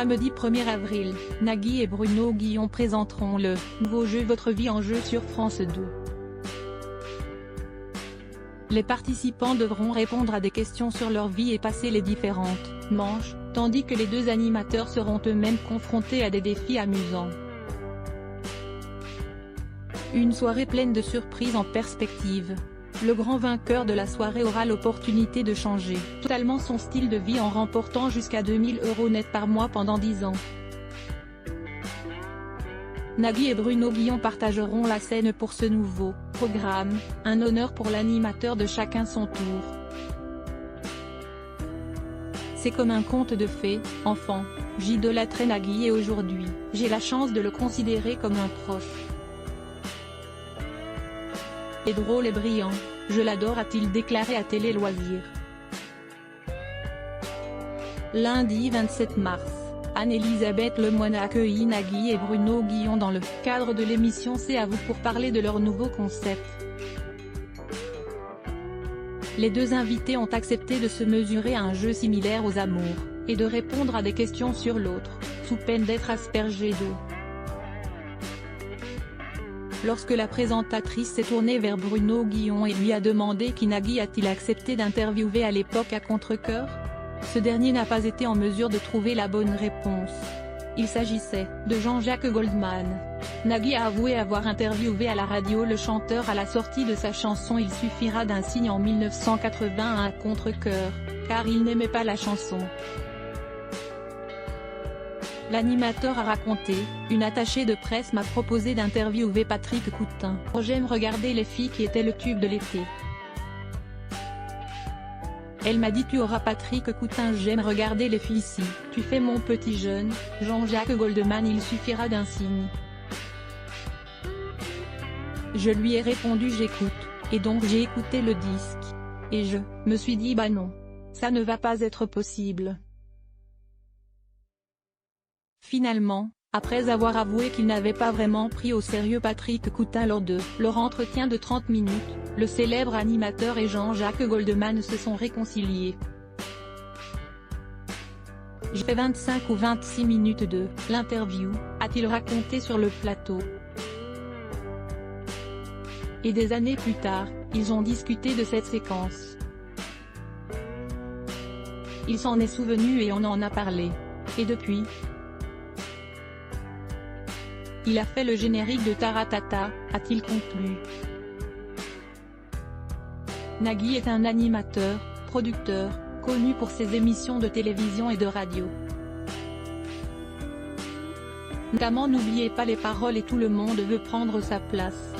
Samedi 1er avril, Nagui et Bruno Guillon présenteront le nouveau jeu Votre vie en jeu sur France 2. Les participants devront répondre à des questions sur leur vie et passer les différentes manches, tandis que les deux animateurs seront eux-mêmes confrontés à des défis amusants. Une soirée pleine de surprises en perspective. Le grand vainqueur de la soirée aura l'opportunité de changer totalement son style de vie en remportant jusqu'à 2000 € net par mois pendant 10 ans. Nagui et Bruno Guillon partageront la scène pour ce nouveau programme, un honneur pour l'animateur de chacun son tour. C'est comme un conte de fées, enfant, j'idolâtrais Nagui et aujourd'hui, j'ai la chance de le considérer comme un proche. Il est drôle et brillant, je l'adore, a-t-il déclaré à Télé Loisirs. Lundi 27 mars, Anne-Elisabeth Lemoine a accueilli Nagui et Bruno Guillon dans le cadre de l'émission C'est à vous pour parler de leur nouveau concept. Les deux invités ont accepté de se mesurer à un jeu similaire aux amours, et de répondre à des questions sur l'autre, sous peine d'être aspergés d'eau. Lorsque la présentatrice s'est tournée vers Bruno Guillon et lui a demandé qui Nagui a-t-il accepté d'interviewer à l'époque à contre-cœur, ce dernier n'a pas été en mesure de trouver la bonne réponse. Il s'agissait de Jean-Jacques Goldman. Nagui a avoué avoir interviewé à la radio le chanteur à la sortie de sa chanson Il suffira d'un signe en 1980 à contre-cœur, car il n'aimait pas la chanson. L'animateur a raconté, une attachée de presse m'a proposé d'interviewer Patrick Coutin. J'aime regarder les filles qui étaient le tube de l'été. Elle m'a dit tu auras Patrick Coutin, j'aime regarder les filles si tu fais mon petit jeune, Jean-Jacques Goldman il suffira d'un signe. Je lui ai répondu j'écoute, et donc j'ai écouté le disque. Et je me suis dit bah non. Ça ne va pas être possible. Finalement, après avoir avoué qu'il n'avait pas vraiment pris au sérieux Patrick Coutin lors de leur entretien de 30 minutes, le célèbre animateur et Jean-Jacques Goldman se sont réconciliés. J'ai fait 25 ou 26 minutes de l'interview, a-t-il raconté sur le plateau. Et des années plus tard, ils ont discuté de cette séquence. Il s'en est souvenu et on en a parlé. Et depuis, il a fait le générique de Taratata, a-t-il conclu. Nagui est un animateur, producteur, connu pour ses émissions de télévision et de radio. Notamment N'oubliez pas les paroles et Tout le monde veut prendre sa place.